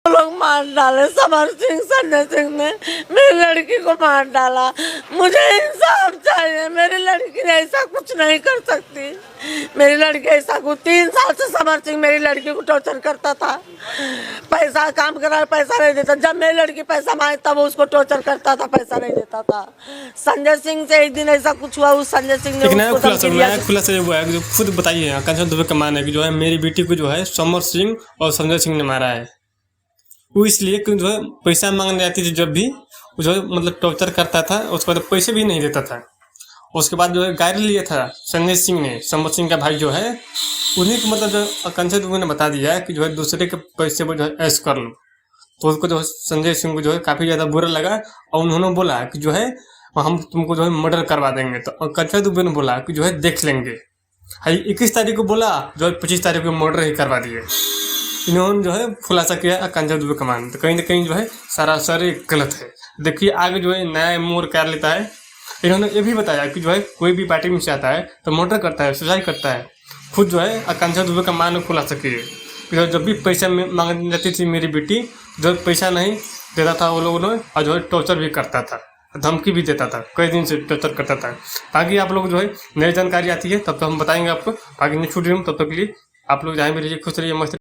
लोग मार डाले। समर सिंह, संजय सिंह ने मेरी लड़की को मार डाला। मुझे इंसाफ चाहिए। मेरी लड़की ऐसा कुछ नहीं कर सकती। मेरी लड़की ऐसा कुछ 3 साल से समर सिंह मेरी लड़की को टॉर्चर करता था। पैसा काम करा, पैसा नहीं देता। जब मेरी लड़की पैसा मांगे तब उसको टॉर्चर करता था, पैसा नहीं देता था। संजय सिंह से एक दिन ऐसा कुछ हुआ, उस संजय सिंह ने खुलासा हुआ है जो खुद बताइए कंचन दुबे का मान है कि जो है मेरी बेटी को जो है समर सिंह और संजय सिंह ने मारा है। वो इसलिए कि जो है पैसा मांगने आती थी, जब भी जो है मतलब टॉर्चर करता था, उसके बाद पैसे भी नहीं देता था। उसके बाद जो है गाड़ी लिया था संजय सिंह ने, समर सिंह का भाई जो है, उन्हीं को मतलब जो कंचन दुबे ने बता दिया कि जो है दूसरे के पैसे पर जो है ऐश कर लो। तो उसको जो संजय सिंह को जो है काफ़ी ज़्यादा बुरा लगा और उन्होंने बोला कि जो है हम तुमको जो है मर्डर करवा देंगे। तो कंचन दुबे ने बोला कि जो है देख लेंगे। 21 तारीख को बोला, जो है 25 तारीख को मर्डर ही करवा दिए। इन्होंने जो है खुलासा किया कंचन दुबे का मान। तो कहीं ना कहीं जो है सरासर गलत है। देखिए आगे जो है नया मोड़ कर लेता है। इन्होंने ये भी बताया कि जो है कोई भी पार्टी में से आता है तो मर्डर करता है, सुसाइड करता है। खुद जो है कंचन दुबे का मान खुलासा किए। जब भी पैसा मांगने जाती थी मेरी बेटी, जो पैसा नहीं देता था वो लोगों ने, और जो है टॉर्चर भी करता था, धमकी भी देता था, कई दिन से टॉर्चर करता था। ताकि आप लोग जो है नई जानकारी आती है तब तो हम बताएंगे आपको। बाकी नहीं छूट रही हूँ, तब तक के लिए आप लोग जहाँ भी रहिए, खुश रहिए, मस्त।